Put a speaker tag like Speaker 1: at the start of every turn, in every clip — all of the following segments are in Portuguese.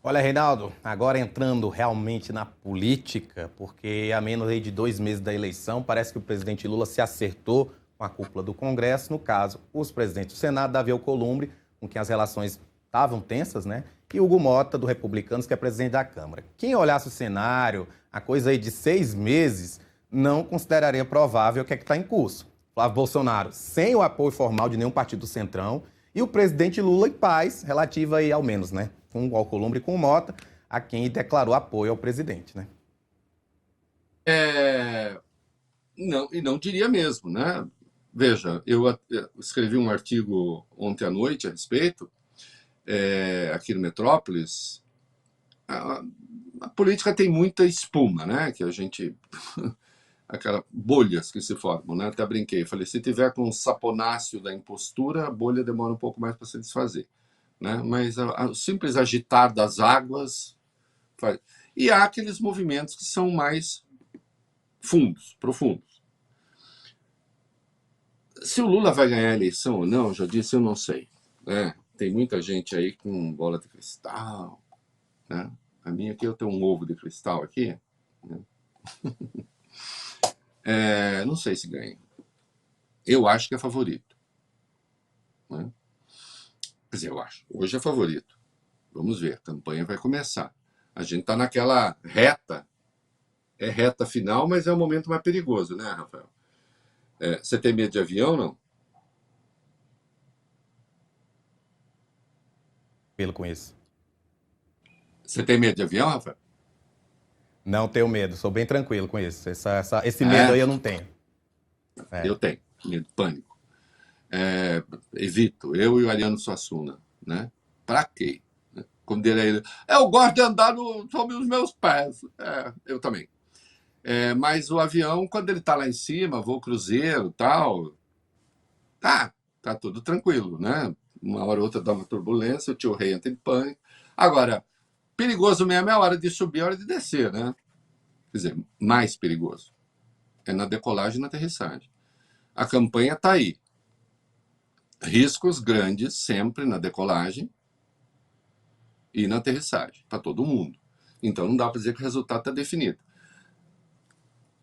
Speaker 1: Olha, Reinaldo, agora entrando realmente na política, porque a menos aí de 2 meses da eleição, parece que o presidente Lula se acertou com a cúpula do Congresso, no caso, os presidentes do Senado, Davi Alcolumbre, com quem as relações estavam tensas, né? E Hugo Mota, do Republicanos, que é presidente da Câmara. Quem olhasse o cenário, a coisa aí de 6 meses, não consideraria provável o que é que está em curso. Flávio Bolsonaro, sem o apoio formal de nenhum partido do Centrão, e o presidente Lula em paz, relativa aí ao menos, né? Com o Alcolumbre e com o Mota, a quem declarou apoio ao presidente, né?
Speaker 2: É, não, e não diria mesmo, né? Veja, eu escrevi um artigo ontem à noite a respeito, aqui no Metrópolis. A, a política tem muita espuma, né? Que a gente. Aquelas bolhas que se formam, né? Até brinquei, falei, se tiver com o saponáceo da impostura, a bolha demora um pouco mais para se desfazer, né? Mas o simples agitar das águas faz. E há aqueles movimentos que são mais fundos, profundos. Se o Lula vai ganhar a eleição ou não, já disse, eu não sei, né? Tem muita gente aí com bola de cristal, né? A minha aqui, eu tenho um ovo de cristal aqui, né? Não sei se ganha. Eu acho que é favorito, né? Quer dizer, eu acho. Hoje é favorito. Vamos ver, a campanha vai começar. A gente está naquela reta, é reta final, mas é o momento mais perigoso, né, Rafael? Você tem medo de avião, não?
Speaker 1: Pelo com isso.
Speaker 2: Você tem medo de avião, Rafael?
Speaker 1: Não tenho medo, sou bem tranquilo com isso. Esse medo
Speaker 2: É,
Speaker 1: aí eu não tenho. É.
Speaker 2: eu tenho medo, pânico. Evito, eu e o Ariano Suassuna, né? Pra quê? Como diria ele, eu gosto de andar sobre os meus pés. Eu também. Mas o avião, quando ele tá lá em cima, voo cruzeiro tal, tá tudo tranquilo, né? Uma hora ou outra dá uma turbulência, o tio Rei entra em pânico. Agora, perigoso mesmo é a hora de subir, a hora de descer, né? Quer dizer, mais perigoso. É na decolagem e na aterrissagem. A campanha tá aí. Riscos grandes sempre na decolagem e na aterrissagem, para todo mundo. Então não dá para dizer que o resultado está definido.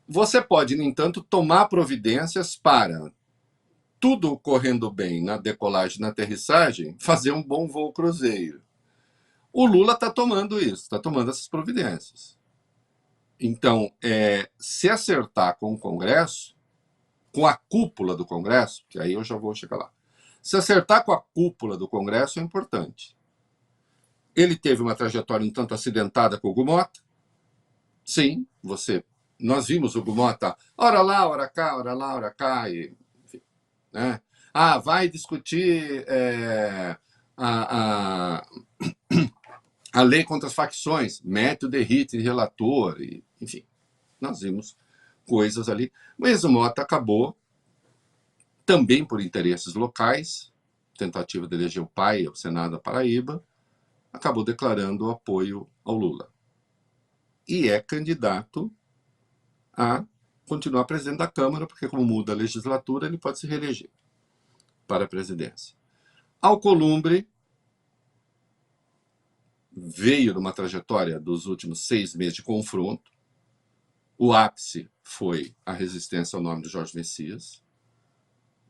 Speaker 2: Você pode, no entanto, tomar providências para, tudo correndo bem na decolagem e na aterrissagem, fazer um bom voo cruzeiro. O Lula está tomando isso, está tomando essas providências. Então, se acertar com o Congresso, com a cúpula do Congresso, que aí eu já vou chegar lá, se acertar com a cúpula do Congresso é importante. Ele teve uma trajetória um tanto acidentada com o Hugo Mota. Sim, nós vimos o Hugo Mota, ora lá, ora cá, ora lá, ora cá, e, enfim, né? Vai discutir a, a lei contra as facções, mete o derrite de relator, e, enfim, nós vimos coisas ali. Mas o Mota acabou, também por interesses locais, tentativa de eleger o pai ao Senado da Paraíba, acabou declarando apoio ao Lula. E é candidato a continuar presidente da Câmara, porque como muda a legislatura, ele pode se reeleger para a presidência. Alcolumbre veio numa trajetória dos últimos 6 meses de confronto. O ápice foi a resistência ao nome de Jorge Messias,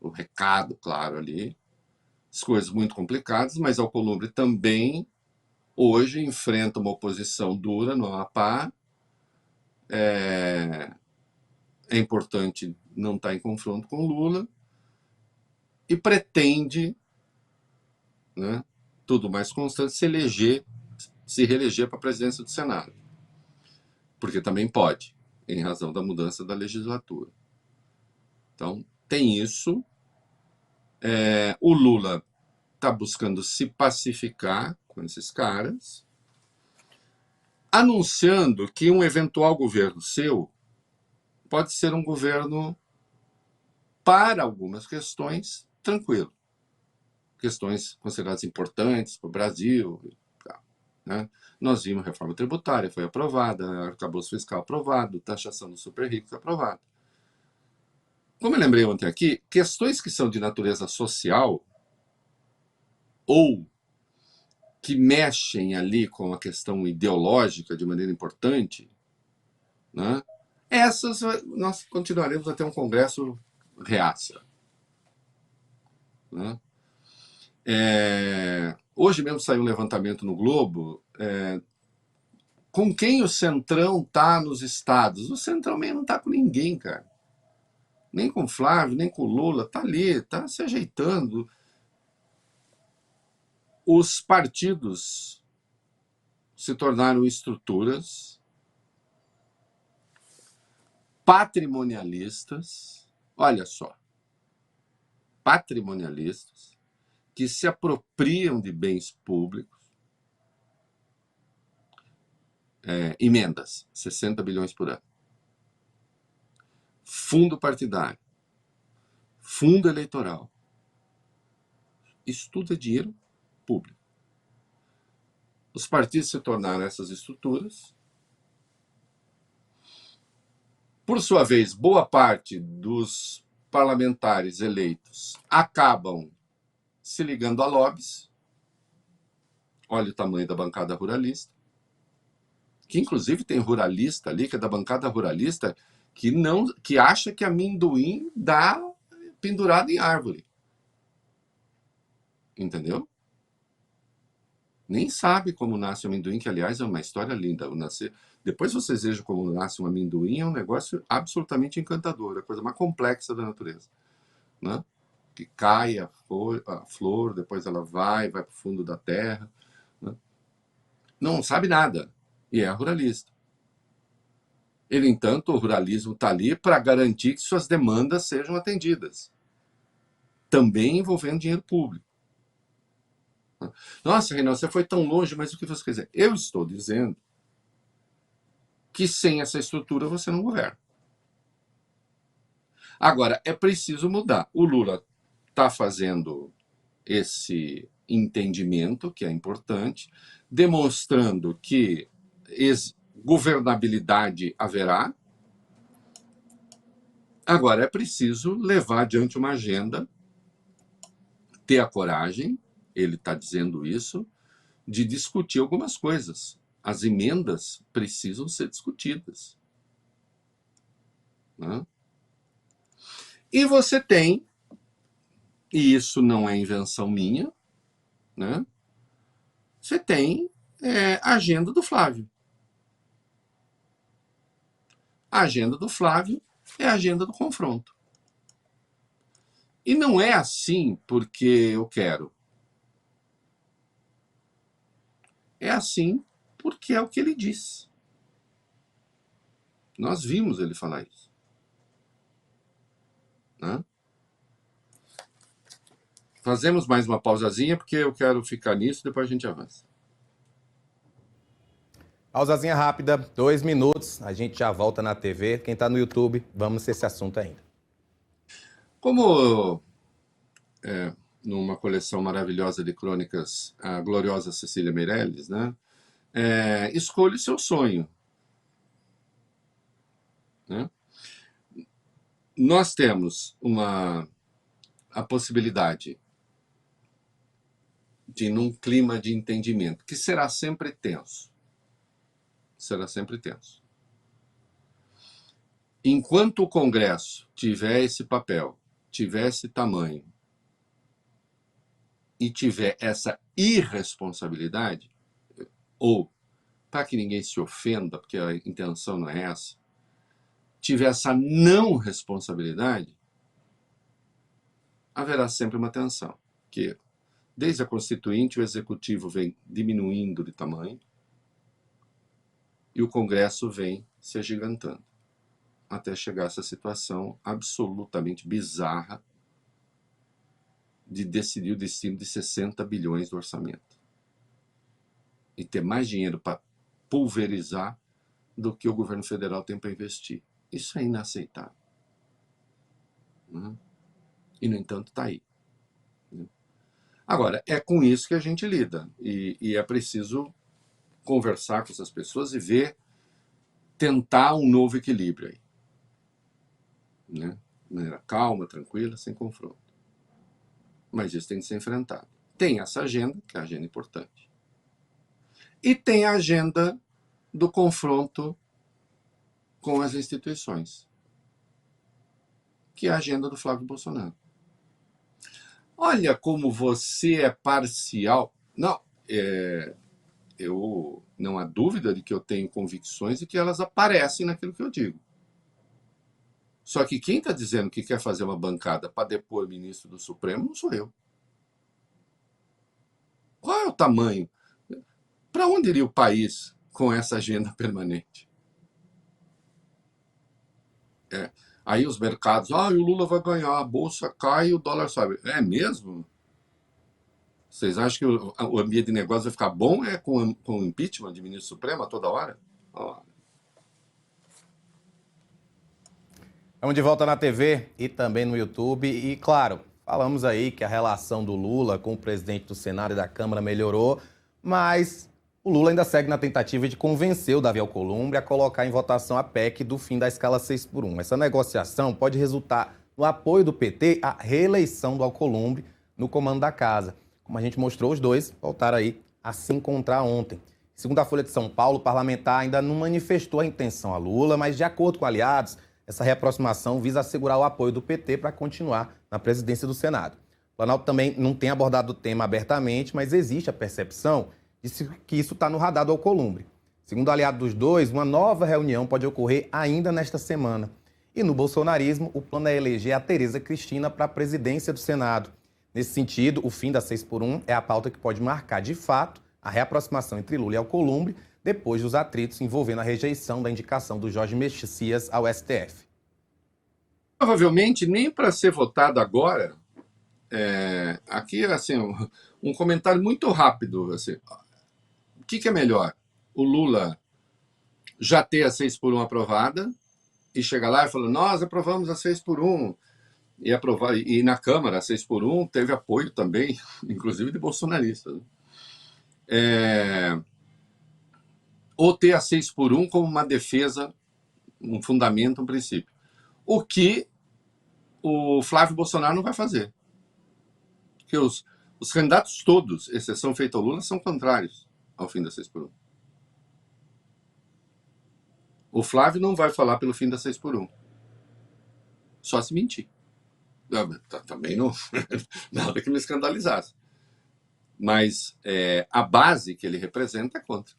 Speaker 2: o recado claro ali, as coisas muito complicadas, mas Alcolumbre também hoje enfrenta uma oposição dura no Amapá. É importante não estar em confronto com Lula e pretende, né, tudo mais constante, se reeleger para a presidência do Senado. Porque também pode, em razão da mudança da legislatura. Então, tem isso. O Lula está buscando se pacificar com esses caras, anunciando que um eventual governo seu pode ser um governo, para algumas questões, tranquilo. Questões consideradas importantes para o Brasil. Né? Nós vimos a reforma tributária, foi aprovada, arcabouço fiscal aprovado, taxação dos super ricos aprovado. Como eu lembrei ontem aqui, questões que são de natureza social ou que mexem ali com a questão ideológica de maneira importante, né? Essas nós continuaremos a ter um Congresso reaça, né? Hoje mesmo saiu um levantamento no Globo, com quem o Centrão está nos estados. O Centrão mesmo não está com ninguém, cara. Nem com o Flávio, nem com o Lula. Está ali, está se ajeitando. Os partidos se tornaram estruturas patrimonialistas, olha só, patrimonialistas, que se apropriam de bens públicos, emendas, 60 bilhões por ano, fundo partidário, fundo eleitoral, isso tudo é dinheiro público. Os partidos se tornaram essas estruturas. Por sua vez, boa parte dos parlamentares eleitos acabam se ligando a lobbies. Olha o tamanho da bancada ruralista, que inclusive tem ruralista ali, que é da bancada ruralista, que acha que amendoim dá pendurado em árvore. Entendeu? Nem sabe como nasce o amendoim, que aliás é uma história linda. Depois vocês vejam como nasce um amendoim, é um negócio absolutamente encantador, a coisa mais complexa da natureza, né? Que cai a flor, depois ela vai para o fundo da terra, né? Não sabe nada, e é ruralista. E, no entanto, o ruralismo está ali para garantir que suas demandas sejam atendidas, também envolvendo dinheiro público. Nossa, Reinaldo, você foi tão longe, mas o que você quer dizer? Eu estou dizendo que sem essa estrutura você não governa. Agora, é preciso mudar. O Lula está fazendo esse entendimento, que é importante, demonstrando que governabilidade haverá. Agora, é preciso levar adiante uma agenda, ter a coragem, ele está dizendo isso, de discutir algumas coisas. As emendas precisam ser discutidas, né? E você tem, e isso não é invenção minha, né? Você tem a agenda do Flávio. A agenda do Flávio é a agenda do confronto. E não é assim porque eu quero. É assim porque é o que ele diz. Nós vimos ele falar isso, né? Fazemos mais uma pausazinha porque eu quero ficar nisso, depois a gente avança.
Speaker 1: Pausazinha rápida, 2 minutos, a gente já volta na TV. Quem está no YouTube, vamos nesse assunto ainda.
Speaker 2: Como numa coleção maravilhosa de crônicas, a gloriosa Cecília Meirelles, né? Escolha o seu sonho, né? Nós temos a possibilidade de, num clima de entendimento, que será sempre tenso. Será sempre tenso. Enquanto o Congresso tiver esse papel, tiver esse tamanho, e tiver essa irresponsabilidade, ou, para que ninguém se ofenda, porque a intenção não é essa, tiver essa não responsabilidade, haverá sempre uma tensão, que desde a Constituinte o Executivo vem diminuindo de tamanho e o Congresso vem se agigantando, até chegar a essa situação absolutamente bizarra de decidir o destino de 60 bilhões do orçamento. E ter mais dinheiro para pulverizar do que o governo federal tem para investir. Isso é inaceitável, né? E, no entanto, está aí. Agora, é com isso que a gente lida. E é preciso conversar com essas pessoas e tentar um novo equilíbrio aí, né? De maneira calma, tranquila, sem confronto. Mas isso tem que ser enfrentado. Tem essa agenda, que é a agenda importante. e tem a agenda do confronto com as instituições, que é a agenda do Flávio Bolsonaro. Olha como você é parcial. Não, eu não há dúvida de que eu tenho convicções e que elas aparecem naquilo que eu digo. Só que quem está dizendo que quer fazer uma bancada para depor o ministro do Supremo não sou eu. Qual é o tamanho? Para onde iria o país com essa agenda permanente? Aí os mercados, o Lula vai ganhar, a bolsa cai e o dólar sobe. É mesmo? Vocês acham que o ambiente de negócio vai ficar bom com o impeachment de ministro supremo a toda hora?
Speaker 1: Estamos de volta na TV e também no YouTube. E, claro, falamos aí que a relação do Lula com o presidente do Senado e da Câmara melhorou, mas o Lula ainda segue na tentativa de convencer o Davi Alcolumbre a colocar em votação a PEC do fim da escala 6x1. Essa negociação pode resultar no apoio do PT à reeleição do Alcolumbre no comando da casa. Como a gente mostrou, os dois voltaram aí a se encontrar ontem. Segundo a Folha de São Paulo, o parlamentar ainda não manifestou a intenção a Lula, mas de acordo com aliados, essa reaproximação visa assegurar o apoio do PT para continuar na presidência do Senado. O Planalto também não tem abordado o tema abertamente, mas existe a percepção de que isso está no radar do Alcolumbre. Segundo o aliado dos dois, uma nova reunião pode ocorrer ainda nesta semana. E no bolsonarismo, o plano é eleger a Tereza Cristina para a presidência do Senado. Nesse sentido, o fim da 6x1 é a pauta que pode marcar, de fato, a reaproximação entre Lula e Alcolumbre, depois dos atritos envolvendo a rejeição da indicação do Jorge Messias ao STF.
Speaker 2: Provavelmente nem para ser votado agora. Aqui, assim, um comentário muito rápido. Assim, o que é melhor? O Lula já ter a 6x1 aprovada e chegar lá e falar, nós aprovamos a 6x1. E, aprovar, e na Câmara, a 6x1 teve apoio também, inclusive de bolsonaristas. Ou ter a 6x1 como uma defesa, um fundamento, um princípio. O que o Flávio Bolsonaro não vai fazer. Porque os candidatos todos, exceção feita ao Lula, são contrários ao fim da 6x1. O Flávio não vai falar pelo fim da 6x1. Só se mentir. Também não, nada que me escandalizasse. Mas a base que ele representa é contra.